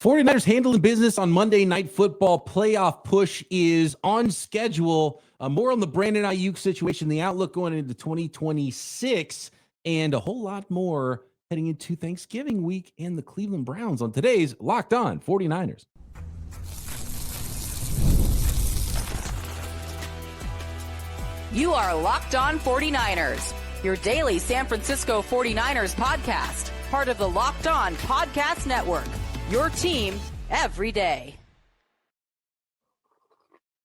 49ers handling business on Monday Night Football. Playoff push is on schedule. More on the Brandon Aiyuk situation, the outlook going into 2026, and a whole lot more heading into Thanksgiving week and the Cleveland Browns on today's Locked On 49ers. You are Locked On 49ers, your daily San Francisco 49ers podcast, part of the Locked On Podcast Network. Your team every day.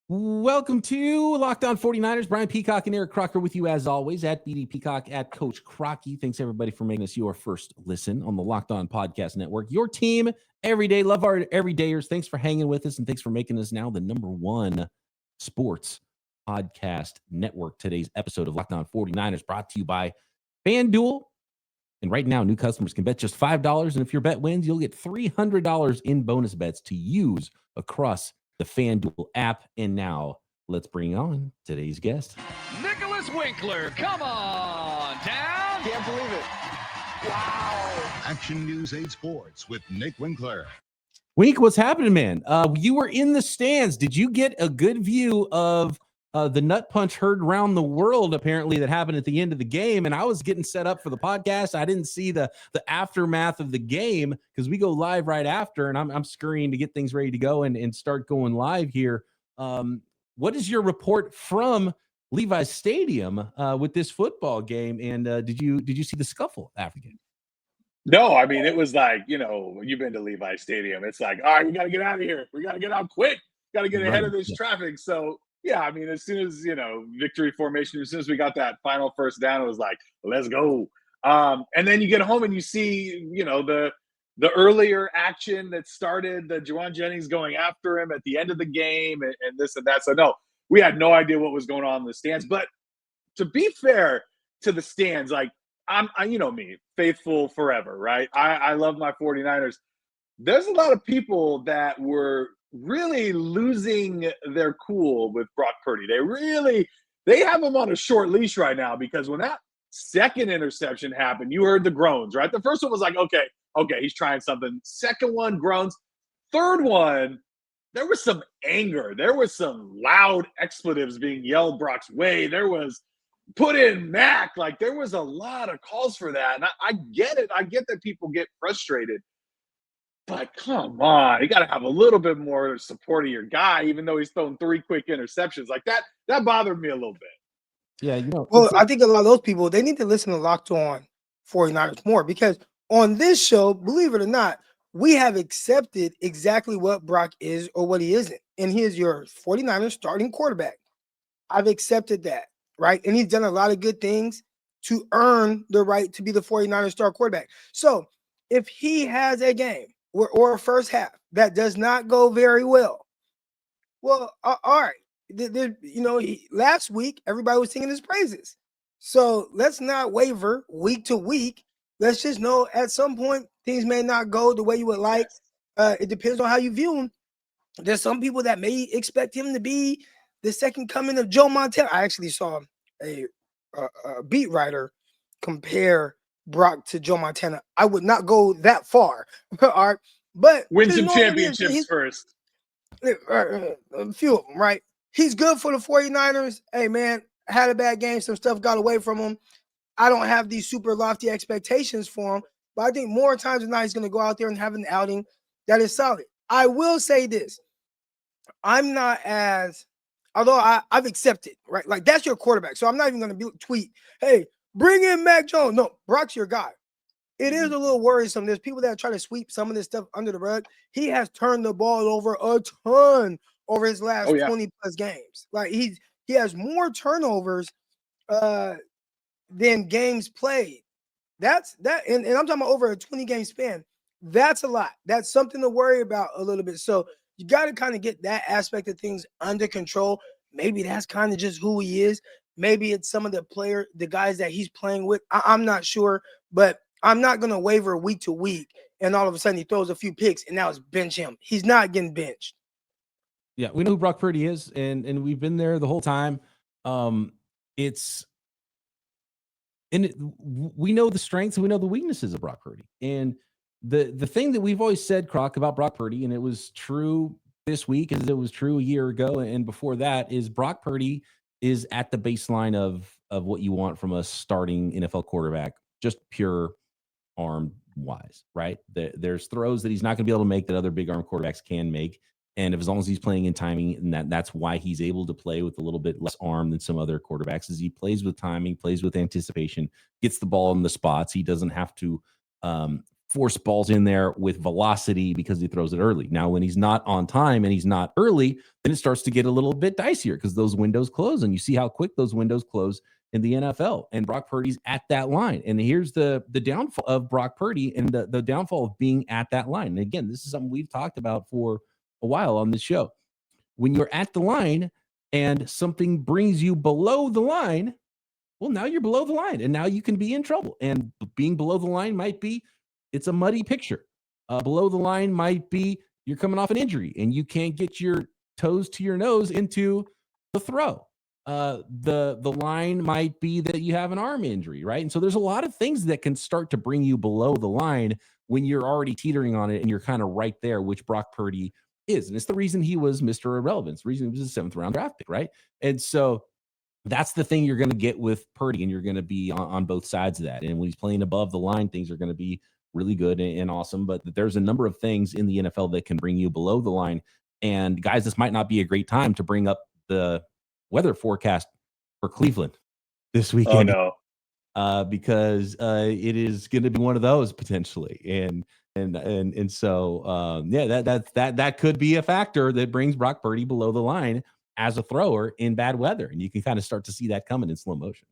Welcome to Locked On 49ers. Brian Peacock and Eric Crocker with you as always at BD Peacock at Coach Crocky. Thanks everybody for making us your first listen on the Locked On Podcast Network. Your team every day. Love our everydayers. Thanks for hanging with us and thanks for making us now the #1 sports podcast network. Today's episode of Locked On 49ers brought to you by FanDuel. And right now, new customers can bet just $5. And if your bet wins, you'll get $300 in bonus bets to use across the FanDuel app. And now, let's bring on today's guest. Nicholas Winkler, come on down. Can't believe it. Wow. Action News 8 Sports with Nick Winkler. Wink, what's happening, man? You were in the stands. Did you get a good view of the nut punch heard around the world, apparently, that happened at the end of the game? And I was getting set up for the podcast. I didn't see the aftermath of the game because we go live right after, and I'm scurrying to get things ready to go and start going live here. What is your report from Levi's Stadium with this football game? And did you see the scuffle after the game? No, I mean, it was like, you've been to Levi's Stadium. It's like, all right, we got to get out of here. We got to get out quick. Got to get ahead of this traffic. So, yeah, I mean, as soon as, victory formation, as soon as we got that final first down, it was like, let's go. And then you get home and you see, the earlier action that started, the Juwan Jennings going after him at the end of the game and this and that. So, no, we had no idea what was going on in the stands. But to be fair to the stands, like, I me, faithful forever, right? I love my 49ers. There's a lot of people that were really losing their cool with Brock Purdy. They have him on a short leash right now because when that second interception happened, you heard the groans, right? The first one was like, okay, he's trying something. Second one, groans. Third one, there was some anger. There was some loud expletives being yelled Brock's way. There was put in Mac. Like, there was a lot of calls for that. And I get it. I get that people get frustrated. But come on, you got to have a little bit more support of your guy, even though he's thrown 3 quick interceptions. Like that bothered me a little bit. Yeah, Well, I think a lot of those people, they need to listen to Locked On 49ers more because on this show, believe it or not, we have accepted exactly what Brock is or what he isn't. And he is your 49ers starting quarterback. I've accepted that, right? And he's done a lot of good things to earn the right to be the 49ers star quarterback. So if he has a game or a first half that does not go very well, all right. Last week, everybody was singing his praises. So let's not waver week to week. Let's just know at some point, things may not go the way you would like. It depends on how you view him. There's some people that may expect him to be the second coming of Joe Montana. I actually saw a beat writer compare Brock to Joe Montana. I would not go that far. All right. But win some championships first. A few of them, right? He's good for the 49ers. Hey, man, had a bad game. Some stuff got away from him. I don't have these super lofty expectations for him. But I think more times than not, he's going to go out there and have an outing that is solid. I will say this. I'm not as, although I've accepted, right? Like, that's your quarterback. So I'm not even going to tweet, hey, bring in Mac Jones. No, Brock's your guy. It is a little worrisome. There's people that try to sweep some of this stuff under the rug. He has turned the ball over a ton over his last 20 plus games. Like, he has more turnovers than games played. That's that, and I'm talking about over a 20 game span. That's a lot. That's something to worry about a little bit. So you got to kind of get that aspect of things under control. Maybe that's kind of just who he is. Maybe it's some of the guys that he's playing with. I'm not sure, but I'm not going to waver week to week. And all of a sudden he throws a few picks and now it's bench him. He's not getting benched. Yeah, we know who Brock Purdy is, and we've been there the whole time. We know the strengths and we know the weaknesses of Brock Purdy. And the thing that we've always said, Croc, about Brock Purdy, and it was true this week as it was true a year ago and before that, is Brock Purdy is at the baseline of what you want from a starting NFL quarterback, just pure arm wise, right? There's throws that he's not going to be able to make that other big arm quarterbacks can make. And as long as he's playing in timing, and that's why he's able to play with a little bit less arm than some other quarterbacks, is he plays with timing, plays with anticipation, gets the ball in the spots. He doesn't have to force balls in there with velocity because he throws it early. Now, when he's not on time and he's not early, then it starts to get a little bit dicier because those windows close, and you see how quick those windows close in the NFL. And Brock Purdy's at that line. And here's the downfall of Brock Purdy and the downfall of being at that line. And again, this is something we've talked about for a while on this show. When you're at the line and something brings you below the line, well, now you're below the line and now you can be in trouble. And being below the line might be, it's a muddy picture. Below the line might be you're coming off an injury and you can't get your toes to your nose into the throw. The line might be that you have an arm injury, right? And so there's a lot of things that can start to bring you below the line when you're already teetering on it and you're kind of right there, which Brock Purdy is. And it's the reason he was Mr. Irrelevance, the reason he was a 7th round draft pick, right? And so that's the thing you're going to get with Purdy, and you're going to be on both sides of that. And when he's playing above the line, things are going to be really good and awesome. But there's a number of things in the NFL that can bring you below the line. And guys, this might not be a great time to bring up the weather forecast for Cleveland this weekend. Oh no. Because it is going to be one of those potentially. And so that could be a factor that brings Brock Purdy below the line as a thrower in bad weather. And you can kind of start to see that coming in slow motion.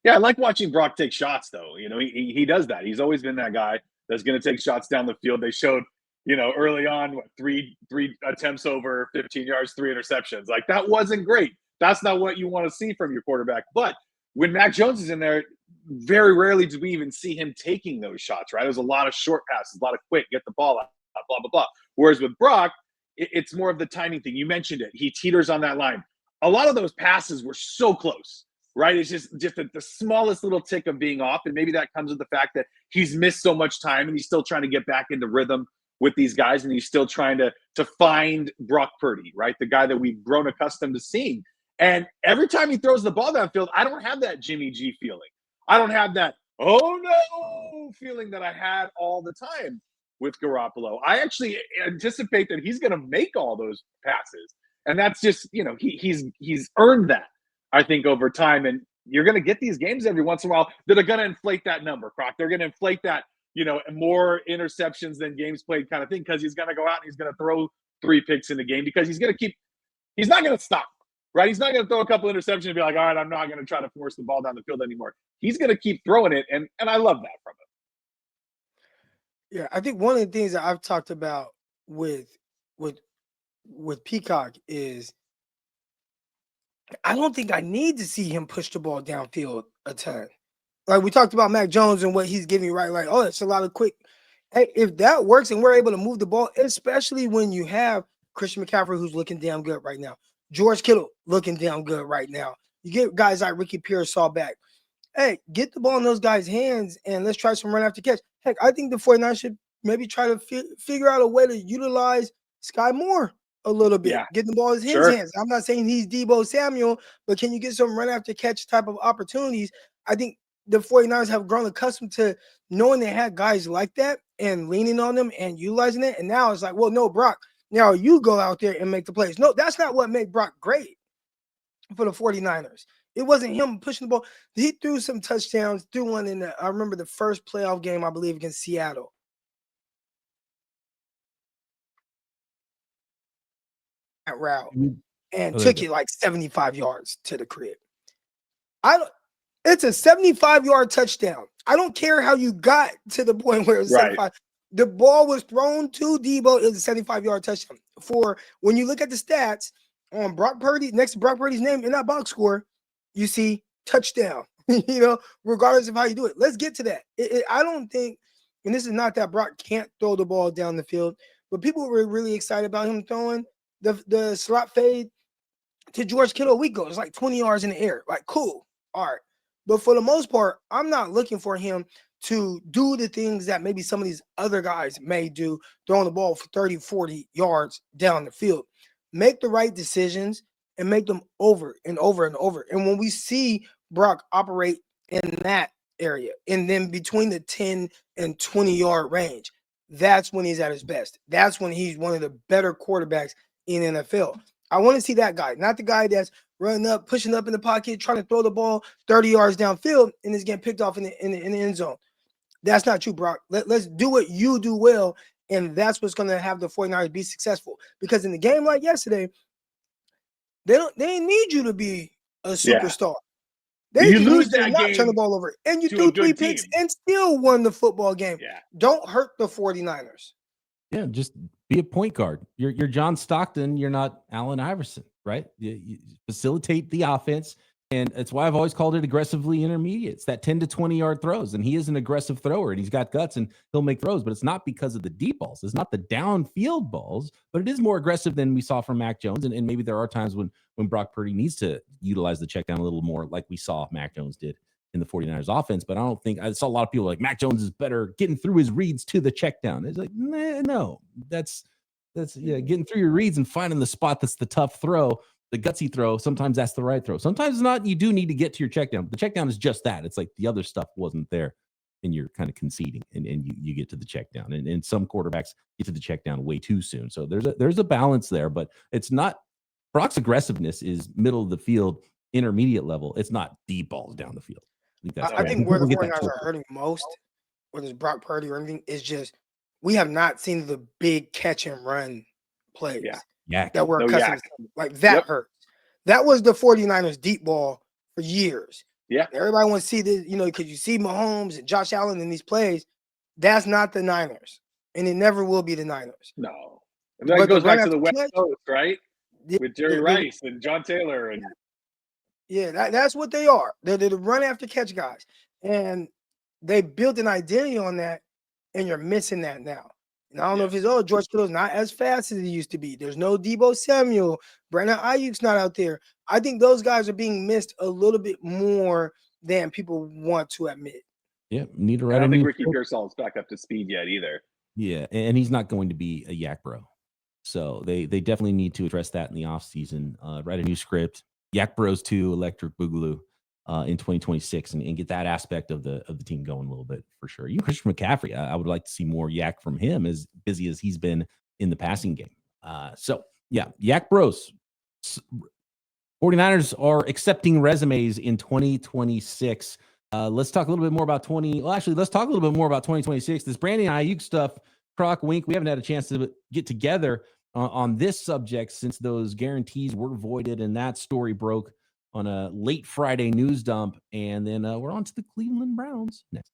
Yeah, I like watching Brock take shots, though. You know, he does that. He's always been that guy that's going to take shots down the field. They showed, you know, early on, three attempts over 15 yards, 3 interceptions. Like, that wasn't great. That's not what you want to see from your quarterback. But when Mac Jones is in there, very rarely do we even see him taking those shots, right? There's a lot of short passes, a lot of quick, get the ball out, blah, blah, blah. Whereas with Brock, it's more of the timing thing. You mentioned it. He teeters on that line. A lot of those passes were so close, right? It's just the smallest little tick of being off. And maybe that comes with the fact that he's missed so much time and he's still trying to get back into rhythm with these guys. And he's still trying to find Brock Purdy, right? The guy that we've grown accustomed to seeing. And every time he throws the ball downfield, I don't have that Jimmy G feeling. I don't have that, oh no, feeling that I had all the time with Garoppolo. I actually anticipate that he's going to make all those passes. And that's just, you know, he's earned that, I think, over time. And you're going to get these games every once in a while that are going to inflate that number, Croc. They're going to inflate that, you know, more interceptions than games played kind of thing, because he's going to go out and he's going to throw 3 picks in the game because he's not going to stop. Right? He's not going to throw a couple interceptions and be like, all right, I'm not going to try to force the ball down the field anymore. He's going to keep throwing it, and I love that from him. Yeah, I think one of the things that I've talked about with Peacock is I don't think I need to see him push the ball downfield a ton. Like we talked about Mac Jones and what he's giving you, right? Like, oh, it's a lot of quick. Hey, if that works and we're able to move the ball, especially when you have Christian McCaffrey, who's looking damn good right now, George Kittle looking damn good right now. You get guys like Ricky Pearsall back. Hey, get the ball in those guys' hands and let's try some run after catch. Heck, I think the 49ers should maybe try to figure out a way to utilize Sky Moore a little bit. Yeah. Get the ball in his hands. I'm not saying he's Deebo Samuel, but can you get some run after catch type of opportunities? I think the 49ers have grown accustomed to knowing they had guys like that and leaning on them and utilizing it. And now it's like, well, no, Brock, now you go out there and make the plays. No, that's not what made Brock great for the 49ers. It wasn't him pushing the ball. He threw some touchdowns, threw one in I remember the first playoff game, I believe, against Seattle. That route and took it like 75 yards to the crib. It's a 75-yard touchdown. I don't care how you got to the point where it was 75. The ball was thrown to Deebo. It was a 75-yard touchdown. For when you look at the stats on Brock Purdy, next to Brock Purdy's name in that box score, you see touchdown, you know, regardless of how you do it. Let's get to that. I don't think, and this is not that Brock can't throw the ball down the field, but people were really excited about him throwing the slot fade to George Kittle a week ago. It's like 20 yards in the air. Like, cool. All right. But for the most part, I'm not looking for him to do the things that maybe some of these other guys may do, throwing the ball for 30, 40 yards down the field. Make the right decisions and make them over and over and over. And when we see Brock operate in that area, and then between the 10 and 20-yard range, that's when he's at his best. That's when he's one of the better quarterbacks in NFL. I want to see that guy, not the guy that's running up, pushing up in the pocket, trying to throw the ball 30 yards downfield and is getting picked off in the end zone. That's not you, Brock. Let's do what you do well, and that's what's going to have the 49ers be successful. Because in a game like yesterday, they need you to be a superstar. You lose that not game, turn the ball over, and you threw 3 picks and still won the football game. Yeah. Don't hurt the 49ers. Yeah, just be a point guard. You're John Stockton. You're not Allen Iverson, right? You facilitate the offense, and it's why I've always called it aggressively intermediate. It's that 10 to 20-yard throws, and he is an aggressive thrower, and he's got guts, and he'll make throws, but it's not because of the deep balls. It's not the downfield balls, but it is more aggressive than we saw from Mac Jones, and maybe there are times when Brock Purdy needs to utilize the check down a little more like we saw Mac Jones did in the 49ers offense, but I saw a lot of people like Mac Jones is better getting through his reads to the check down. It's like, no, that's getting through your reads and finding the spot that's the tough throw, the gutsy throw. Sometimes that's the right throw. Sometimes not. You do need to get to your check down. The check down is just that. It's like the other stuff wasn't there and you're kind of conceding and you get to the check down. And some quarterbacks get to the check down way too soon. So there's a balance there, but it's not. Brock's aggressiveness is middle of the field, intermediate level. It's not deep balls down the field. I think where the 49ers are hurting most, whether it's Brock Purdy or anything, is just we have not seen the big catch and run plays that we're accustomed to. Like that hurts. That was the 49ers deep ball for years. Yeah. Everybody wants to see this, because you see Mahomes and Josh Allen in these plays. That's not the Niners. And it never will be the Niners. No. And that goes back to the West Coast, right? With Jerry Rice and John Taylor and that's what they are. They're the run after catch guys, and they built an identity on that, and you're missing that now. And I don't know if it's George Kittle's not as fast as he used to be. There's no Deebo Samuel. Brandon Aiyuk's not out there. I think those guys are being missed a little bit more than people want to admit. Yeah, need to I don't think Ricky Pearsall's back up to speed yet either. Yeah, and he's not going to be a yak bro. So they definitely need to address that in the offseason, write a new script, Yak Bros 2, Electric Boogaloo in 2026 and get that aspect of the team going a little bit for sure. You Christian McCaffrey, I would like to see more Yak from him as busy as he's been in the passing game. Yak Bros. 49ers are accepting resumes in 2026. Let's talk a little bit more about let's talk a little bit more about 2026. This Brandon Aiyuk stuff, Croc, Wink, we haven't had a chance to get together on this subject since those guarantees were voided, and that story broke on a late Friday news dump. And then we're on to the Cleveland Browns next.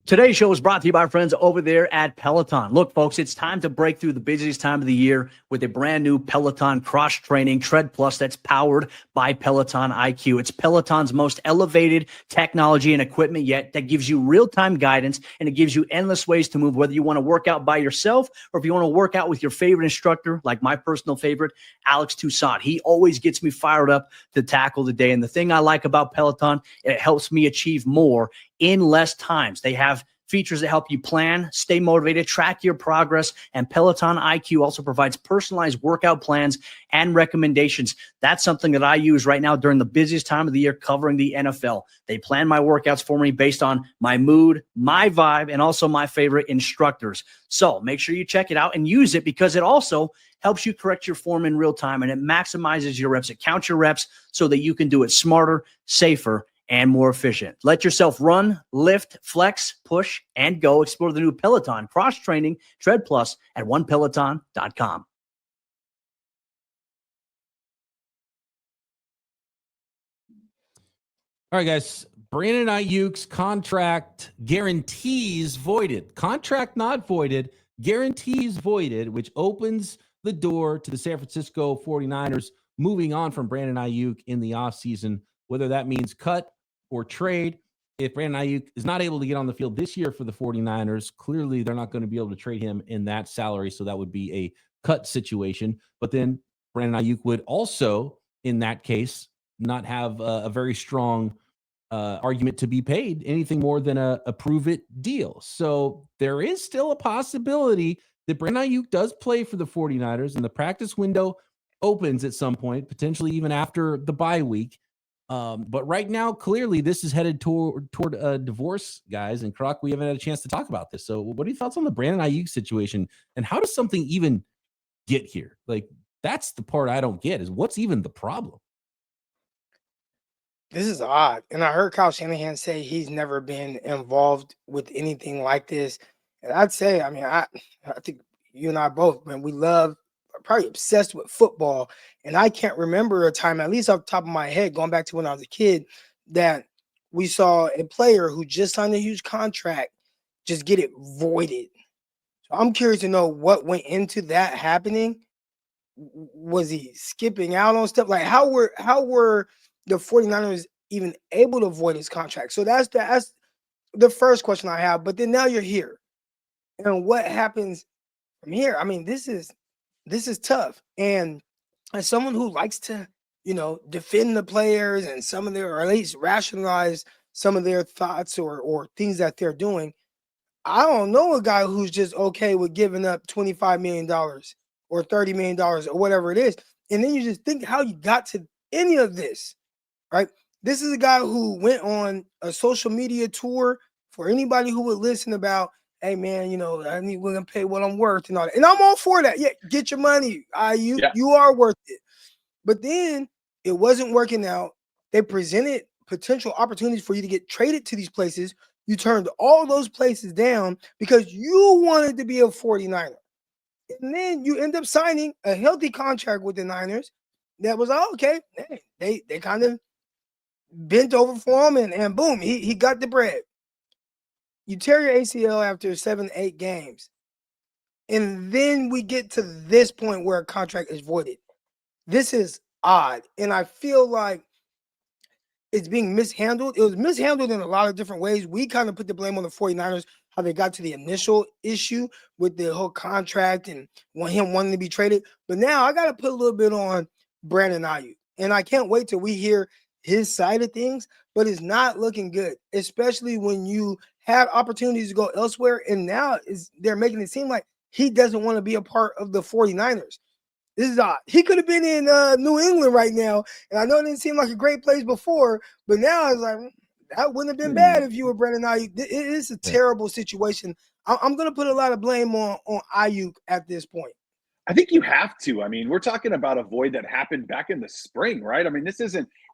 Today's show is brought to you by our friends over there at Peloton. Look, folks, it's time to break through the busiest time of the year with a brand new Peloton cross-training Tread Plus that's powered by Peloton IQ. It's Peloton's most elevated technology and equipment yet that gives you real-time guidance, and it gives you endless ways to move, whether you want to work out by yourself or if you want to work out with your favorite instructor, like my personal favorite, Alex Toussaint. He always gets me fired up to tackle the day. And the thing I like about Peloton, it helps me achieve more in less times. They have features that help you plan, stay motivated, track your progress, and Peloton IQ also provides personalized workout plans and recommendations. That's something that I use right now during the busiest time of the year covering the NFL. They plan my workouts for me based on my mood, my vibe, and also my favorite instructors. So make sure you check it out and use it because it also helps you correct your form in real time, and it maximizes your reps. It counts your reps so that you can do it smarter, safer, and more efficient. Let yourself run, lift, flex, push, and go. Explore the new Peloton cross-training Tread Plus at onepeloton.com. All right, guys. Brandon Aiyuk's contract guarantees voided. Contract not voided, guarantees voided, which opens the door to the San Francisco 49ers moving on from Brandon Aiyuk in the offseason, whether that means cut or trade. If Brandon Aiyuk is not able to get on the field this year for the 49ers, clearly they're not going to be able to trade him in that salary, so that would be a cut situation. But then Brandon Aiyuk would also, in that case, not have a very strong argument to be paid anything more than a prove it deal. So there is still a possibility that Brandon Aiyuk does play for the 49ers and the practice window opens at some point, potentially even after the bye week. But right now, clearly, this is headed toward a divorce, guys. And Croc, we haven't had a chance to talk about this. So what are your thoughts on the Brandon Aiyuk situation? And how does something even get here? Like, that's the part I don't get, is what's even the problem? This is odd. And I heard Kyle Shanahan say he's never been involved with anything like this. And I'd say, I mean, I think you and I both, man, we love, probably obsessed with football. And I can't remember a time, at least off the top of my head, going back to when I was a kid, that we saw a player who just signed a huge contract just get it voided. So I'm curious to know what went into that happening. Was he skipping out on stuff? Like, how were the 49ers even able to avoid his contract? So that's the first question I have. But then now you're here. And what happens from here? I mean, this is tough. And as someone who likes to, defend the players and some of their, or at least rationalize some of their thoughts or things that they're doing, I don't know a guy who's just okay with giving up $25 million or $30 million or whatever it is. And then you just think how you got to any of this. Right? This is a guy who went on a social media tour for anybody who would listen about, hey, man, we're going to pay what I'm worth and all that. And I'm all for that. Yeah, get your money. You are worth it. But then it wasn't working out. They presented potential opportunities for you to get traded to these places. You turned all those places down because you wanted to be a 49er. And then you end up signing a healthy contract with the Niners that was, okay, they kind of bent over for him, and boom, he got the bread. You tear your ACL after 7-8 games, and then we get to this point where a contract is voided. This is odd, and I feel like it's being mishandled. It was mishandled in a lot of different ways. We kind of put the blame on the 49ers, how they got to the initial issue with the whole contract and him wanting to be traded. But now I got to put a little bit on Brandon Aiyuk, and I can't wait till we hear his side of things, but it's not looking good, especially when you have opportunities to go elsewhere. And now they're making it seem like he doesn't want to be a part of the 49ers. This is odd. He could have been in New England right now. And I know it didn't seem like a great place before, but now it's like, that wouldn't have been bad if you were Brandon Aiyuk. It is a terrible situation. I'm going to put a lot of blame on Aiyuk at this point. I think you have to. I mean, we're talking about a void that happened back in the spring, right? I mean,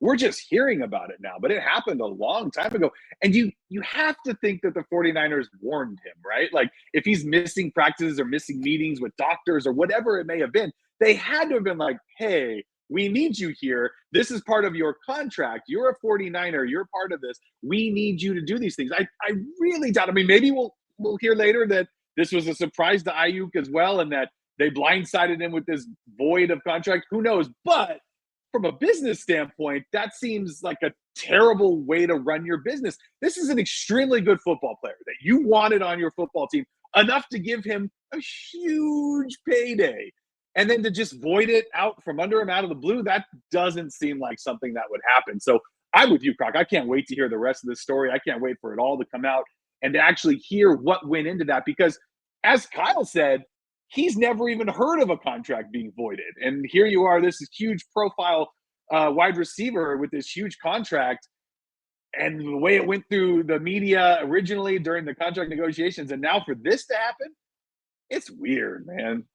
we're just hearing about it now, but it happened a long time ago. And you have to think that the 49ers warned him, right? Like, if he's missing practices or missing meetings with doctors or whatever it may have been, they had to have been like, hey, we need you here. This is part of your contract. You're a 49er. You're part of this. We need you to do these things. I really doubt. I mean, maybe we'll hear later that this was a surprise to Aiyuk as well, and that they blindsided him with this void of contract. Who knows? But from a business standpoint, that seems like a terrible way to run your business. This is an extremely good football player that you wanted on your football team, enough to give him a huge payday. And then to just void it out from under him out of the blue, that doesn't seem like something that would happen. So I'm with you, Croc. I can't wait to hear the rest of this story. I can't wait for it all to come out and to actually hear what went into that. Because as Kyle said, he's never even heard of a contract being voided. And here you are, this is huge profile wide receiver with this huge contract. And the way it went through the media originally during the contract negotiations, and now for this to happen, it's weird, man.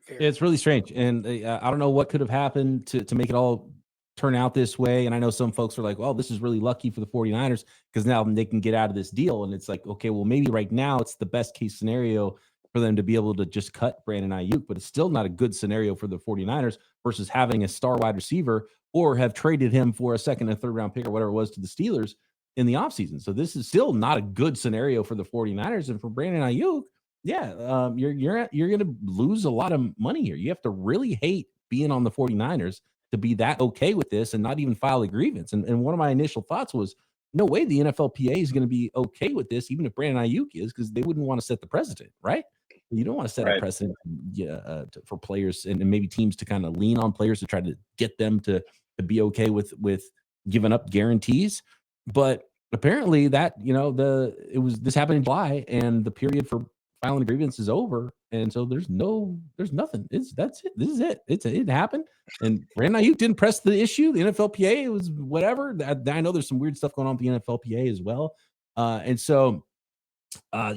It's really strange. And I don't know what could have happened to make it all turn out this way. And I know some folks are like, well, this is really lucky for the 49ers because now they can get out of this deal. And it's like, okay, well, maybe right now it's the best case scenario for them to be able to just cut Brandon Aiyuk, but it's still not a good scenario for the 49ers versus having a star wide receiver or have traded him for a second and third round pick or whatever it was to the Steelers in the offseason. So this is still not a good scenario for the 49ers. And for Brandon Aiyuk, you're going to lose a lot of money here. You have to really hate being on the 49ers to be that okay with this and not even file a grievance. And one of my initial thoughts was, no way the NFLPA is going to be okay with this, even if Brandon Aiyuk is, because they wouldn't want to set the precedent, right? You don't want to set a precedent for players and maybe teams to kind of lean on players to try to get them to be okay with giving up guarantees. But apparently that, this happened in July and the period for filing a grievance is over. And so there's nothing. That's it. This is it. It happened. And Brandon Aiyuk didn't press the issue. The NFLPA, it was whatever. I know there's some weird stuff going on with the NFLPA as well. And so if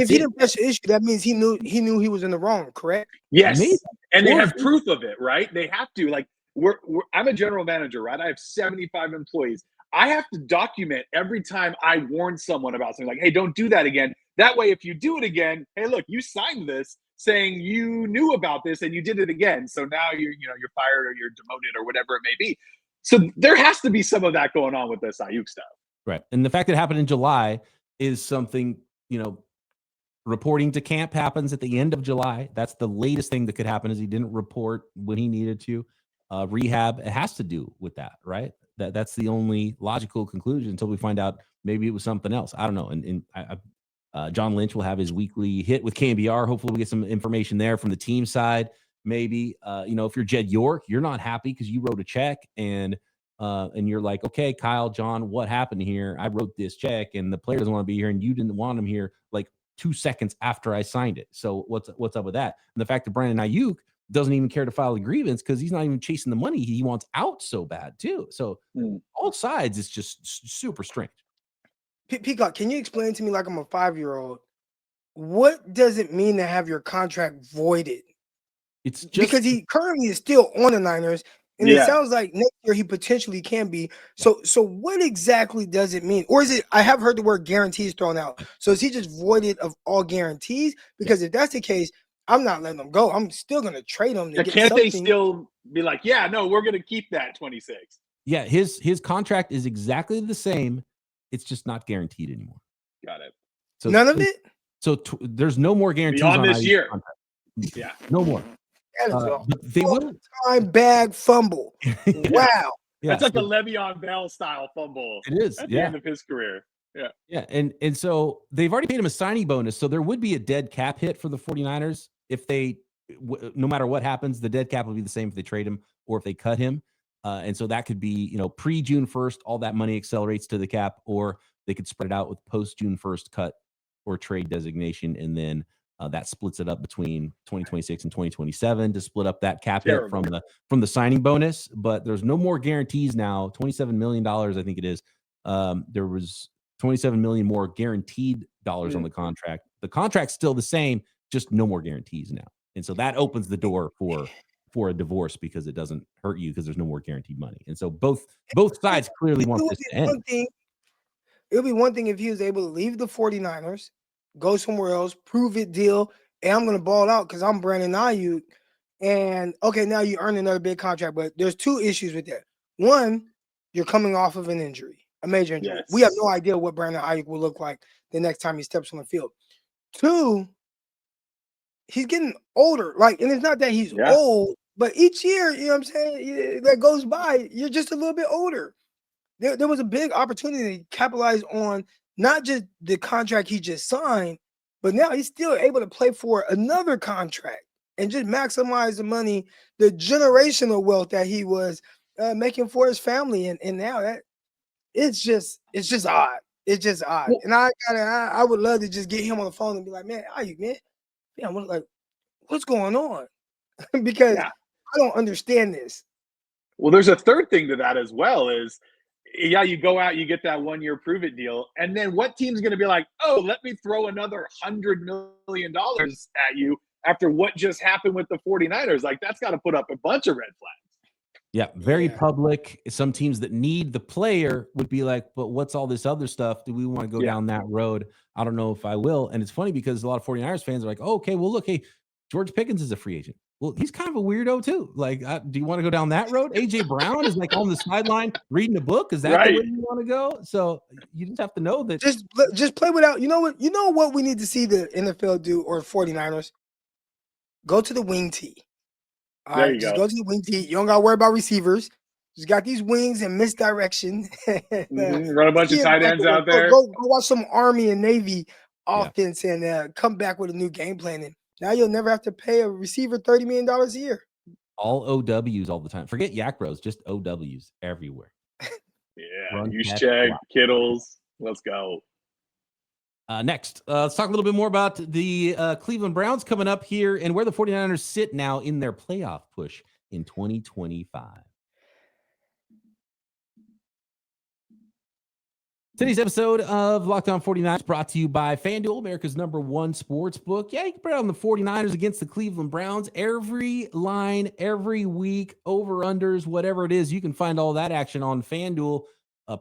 he didn't press the issue, that means he knew he was in the wrong, correct? Yes. And they have proof of it, right? They have to. Like, I'm a general manager, right? I have 75 employees. I have to document every time I warn someone about something, like, hey, don't do that again. That way, if you do it again, hey, look, you signed this saying you knew about this and you did it again. So now you're fired or you're demoted or whatever it may be. So there has to be some of that going on with this Aiyuk stuff. Right. And the fact that it happened in July is something, reporting to camp happens at the end of July. That's the latest thing that could happen is he didn't report when he needed to. Rehab, it has to do with that, right? That's the only logical conclusion until we find out maybe it was something else. I don't know. And John Lynch will have his weekly hit with KNBR. Hopefully we get some information there from the team side. Maybe, if you're Jed York, you're not happy because you wrote a check and you're like, okay, Kyle, John, what happened here? I wrote this check and the player doesn't want to be here and you didn't want him here like 2 seconds after I signed it. So what's up with that? And the fact that Brandon Aiyuk doesn't even care to file a grievance because he's not even chasing the money. He wants out so bad too. So all sides, it's just super strange. Peacock, can you explain to me, like I'm a 5-year-old, what does it mean to have your contract voided? It's just because he currently is still on the Niners, and it sounds like next year he potentially can be. So what exactly does it mean? Or is it, I have heard the word guarantees thrown out. So is he just voided of all guarantees? Because if that's the case, I'm not letting him go. I'm still going to trade him. Can't they still be like, yeah, no, we're going to keep that 26? Yeah, his contract is exactly the same. It's just not guaranteed anymore. Got it. So none of it? So there's no more guarantees beyond on this year. Contract. Yeah. No more. They will time bag fumble. Wow. Yeah, that's like the Le'Veon Bell style fumble. It is at the end of his career. Yeah. Yeah. And so they've already paid him a signing bonus. So there would be a dead cap hit for the 49ers if they, no matter what happens, the dead cap will be the same if they trade him or if they cut him. And so that could be, pre-June 1st, all that money accelerates to the cap, or they could spread it out with post-June 1st cut or trade designation. And then that splits it up between 2026 and 2027 to split up that cap hit from the signing bonus. But there's no more guarantees now. $27 million, I think it is. There was $27 million more guaranteed dollars on the contract. The contract's still the same, just no more guarantees now. And so that opens the door for a divorce because it doesn't hurt you because there's no more guaranteed money. And so both sides clearly want this to end. It would be one thing if he was able to leave the 49ers, go somewhere else, prove it deal, and I'm going to ball out because I'm Brandon Aiyuk. And, okay, now you earn another big contract. But there's two issues with that. One, you're coming off of an injury, a major injury. Yes. We have no idea what Brandon Aiyuk will look like the next time he steps on the field. Two, he's getting older. And it's not that he's old, but each year, you know what I'm saying, that goes by, you're just a little bit older. There was a big opportunity to capitalize on not just the contract he just signed, but now he's still able to play for another contract and just maximize the money, the generational wealth that he was making for his family. And now that it's just odd. It's just odd. And I would love to just get him on the phone and be like, man, Aiyuk, man, what's going on? Because I don't understand this. Well, there's a third thing to that as well is, you go out, you get that 1-year prove-it deal, and then what team's going to be like, oh, let me throw another $100 million at you after what just happened with the 49ers? That's got to put up a bunch of red flags. Yeah, very public. Some teams that need the player would be like, but what's all this other stuff? Do we want to go down that road? I don't know if I will. And it's funny because a lot of 49ers fans are like, oh, okay, well, look, hey, George Pickens is a free agent. Well, he's kind of a weirdo too. Do you want to go down that road? AJ Brown is on the sideline reading a book. Is that the way you want to go? So you just have to know that. Just play without. You know what we need to see the NFL do, or 49ers? Go to the wing tee. All right, just go to the wing tee. You don't got to worry about receivers. Just got these wings and misdirection. Run a bunch of tight ends out there. Go watch some Army and Navy offense and come back with a new game plan. And Now you'll never have to pay a receiver $30 million a year. All OWs all the time. Forget Yak Bros, just OWs everywhere. Yeah, Run, use catch, check, block. Kittles. Let's go. Next, let's talk a little bit more about the Cleveland Browns coming up here and where the 49ers sit now in their playoff push in 2025. Today's episode of Locked On 49ers brought to you by FanDuel, America's #1 sports book. Yeah, you can bet on the 49ers against the Cleveland Browns. Every line, every week, over-unders, whatever it is, you can find all that action on FanDuel.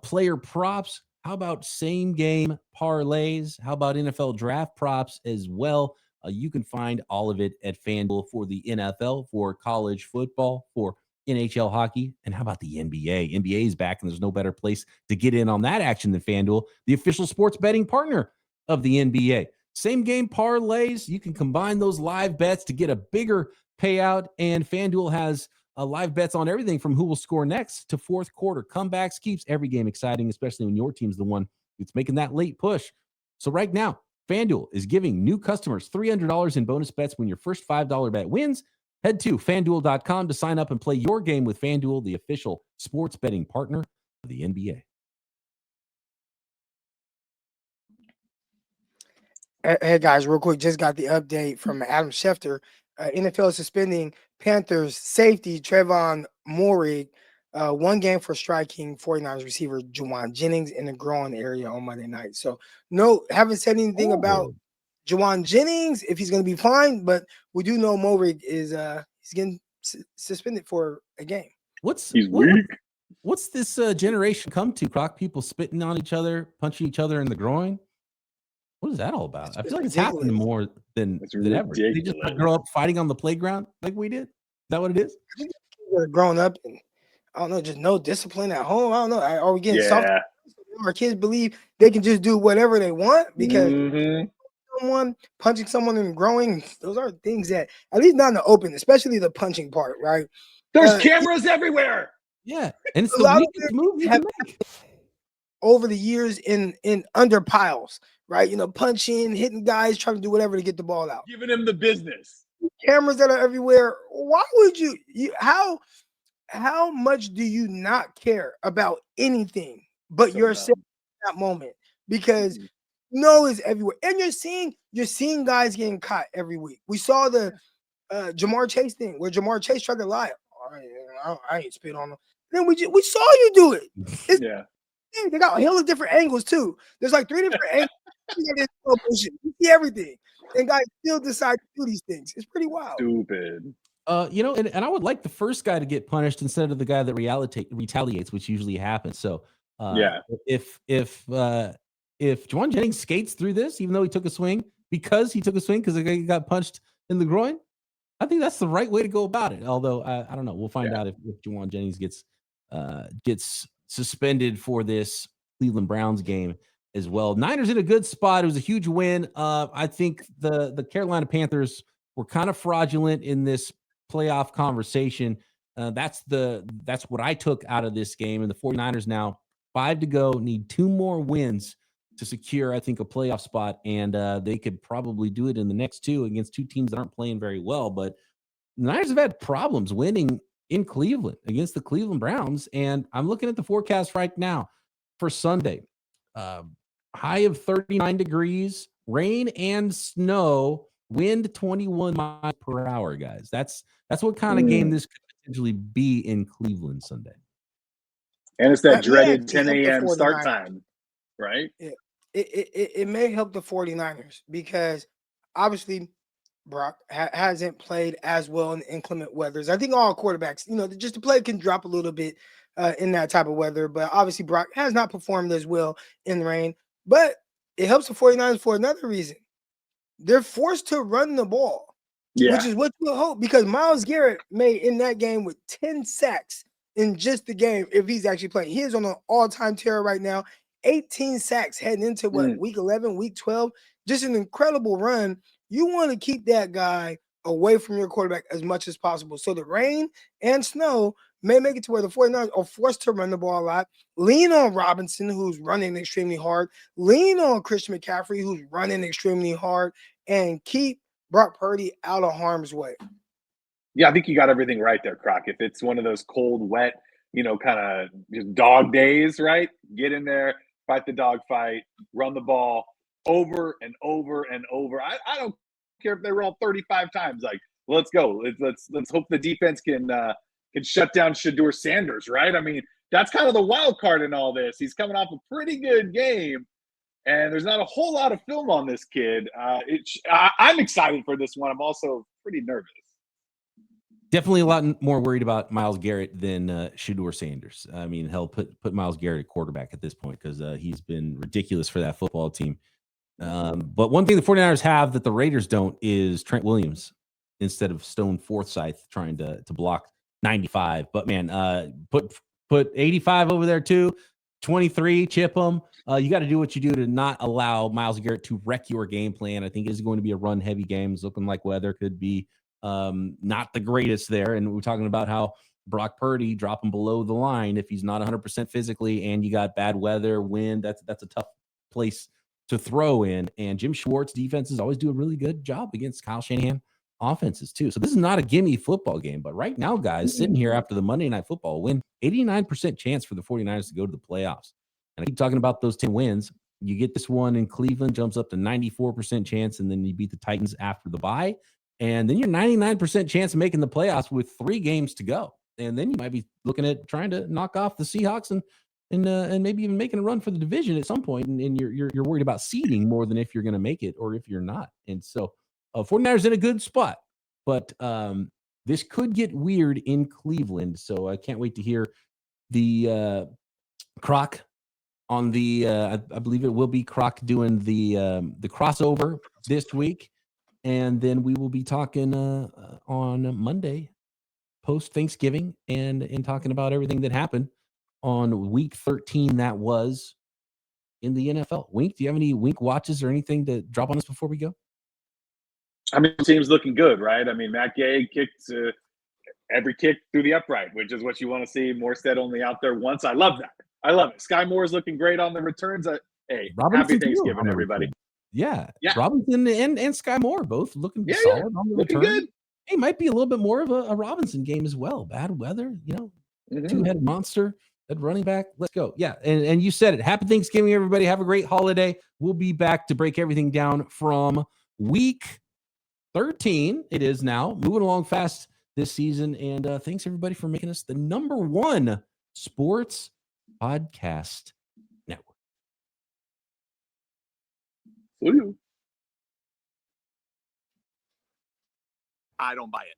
Player props. How about same-game parlays? How about NFL draft props as well? You can find all of it at FanDuel for the NFL, for college football, for NHL hockey, and how about the NBA? NBA is back, and there's no better place to get in on that action than FanDuel, the official sports betting partner of the NBA. Same game parlays, you can combine those live bets to get a bigger payout, and FanDuel has live bets on everything from who will score next to fourth quarter comebacks. Keeps every game exciting, especially when your team's the one that's making that late push. So right now, FanDuel is giving new customers $300 in bonus bets when your first $5 bet wins. Head to FanDuel.com to sign up and play your game with FanDuel, the official sports betting partner of the NBA. Hey, guys, real quick, just got the update from Adam Schefter. NFL is suspending Panthers safety Trevon Moehrig 1 game for striking 49ers receiver Juwan Jennings in the groin area on Monday night. So, no, haven't said anything about Juwan Jennings, if he's going to be fine, but we do know Moehrig is he's getting suspended for a game. He's weak. What's this generation come to? Croc, people spitting on each other, punching each other in the groin. What is that all about? I feel like it's happening more than ever. They just grow up fighting on the playground like we did. Is that what it is? I think they're growing up and I don't know, just no discipline at home. I don't know. Are we getting soft? Our kids believe they can just do whatever they want because someone punching someone and growing, those are things that at least not in the open, especially the punching part, right? There's cameras everywhere. Yeah, and it's the weakest move you can make. Over the years in under piles, right? You know, punching, hitting guys, trying to do whatever to get the ball out. Giving him the business. Cameras that are everywhere. Why would you how much do you not care about anything but yourself in that moment? Because no is everywhere. And you're seeing guys getting caught every week. We saw the Jamar Chase thing where Jamar Chase tried to lie. I ain't spit on him. Then we saw you do it. They got a hell of different angles too. There's like 3 different angles. You see everything, and guys still decide to do these things. It's pretty wild. Stupid. You know, and I would like the first guy to get punished instead of the guy that retaliates, which usually happens. So, if Juwan Jennings skates through this, even though he took a swing because he got punched in the groin, I think that's the right way to go about it. Although I don't know, we'll find out if Juwan Jennings gets suspended for this Cleveland Browns game as well. Niners in a good spot. It was a huge win. I think the Carolina Panthers were kind of fraudulent in this playoff conversation. That's what I took out of this game. And the 49ers now 5 to go, need 2 more wins to secure, I think, a playoff spot. And they could probably do it in the next 2 against 2 teams that aren't playing very well. But the Niners have had problems winning in Cleveland against the Cleveland Browns. And I'm looking at the forecast right now for Sunday. High of 39 degrees, rain and snow, wind 21 miles per hour, guys. That's what kind of game this could potentially be in Cleveland Sunday. And it's that dreaded 10 a.m. start time, right? It may help the 49ers because obviously Brock hasn't played as well in inclement weathers. I think all quarterbacks, just the play can drop a little bit in that type of weather. But obviously Brock has not performed as well in the rain. But it helps the 49ers for another reason. They're forced to run the ball, which is what you hope, because Myles Garrett made in that game with 10 sacks in just the game if he's actually playing. He is on an all-time tear right now. 18 sacks heading into week 11, week 12. Just an incredible run. You want to keep that guy away from your quarterback as much as possible. So the rain and snow may make it to where the 49ers are forced to run the ball a lot. Lean on Robinson, who's running extremely hard. Lean on Christian McCaffrey, who's running extremely hard. And keep Brock Purdy out of harm's way. Yeah, I think you got everything right there, Croc. If it's one of those cold, wet, kind of just dog days, right? Get in there, fight the dog fight, run the ball over and over and over. I don't care if they roll 35 times. Like, let's go. Let's hope the defense can shut down Shedeur Sanders, right? I mean, that's kind of the wild card in all this. He's coming off a pretty good game, and there's not a whole lot of film on this kid. I'm excited for this one. I'm also pretty nervous. Definitely a lot more worried about Myles Garrett than Shedeur Sanders. I mean, hell, put Myles Garrett at quarterback at this point because he's been ridiculous for that football team. But one thing the 49ers have that the Raiders don't is Trent Williams instead of Stone Forsythe trying to block 95. But, man, put 85 over there too, 23, chip them. You got to do what you do to not allow Myles Garrett to wreck your game plan. I think it is going to be a run-heavy game. It's looking like weather could be not the greatest there. And we're talking about how Brock Purdy dropping below the line if he's not 100% physically and you got bad weather, wind, that's a tough place to throw in. And Jim Schwartz defenses always do a really good job against Kyle Shanahan offenses too. So this is not a gimme football game, but right now, guys, sitting here after the Monday Night Football win, 89% chance for the 49ers to go to the playoffs. And I keep talking about those 10 wins. You get this one in Cleveland, jumps up to 94% chance, and then you beat the Titans after the bye. And then you're 99% chance of making the playoffs with 3 games to go. And then you might be looking at trying to knock off the Seahawks and maybe even making a run for the division at some point. And you're worried about seeding more than if you're going to make it or if you're not. And so 49ers in a good spot, but this could get weird in Cleveland. So I can't wait to hear the Croc on the I believe it will be Croc doing the crossover this week. And then we will be talking on Monday, post Thanksgiving, and talking about everything that happened on week 13 that was in the NFL. Wink, do you have any Wink watches or anything to drop on us before we go? I mean, the team's looking good, right? I mean, Matt Gay kicked every kick through the upright, which is what you want to see. Morstead only out there once. I love that. I love it. Sky Moore is looking great on the returns. Hey, happy Thanksgiving, everybody. Yeah, Robinson and Sky Moore both looking solid on the return. Good. Hey, might be a little bit more of a Robinson game as well. Bad weather, two-headed monster at running back. Let's go. Yeah, and you said it. Happy Thanksgiving, everybody. Have a great holiday. We'll be back to break everything down from week 13. It is now moving along fast this season. And thanks, everybody, for making us the #1 sports podcast network. I don't buy it.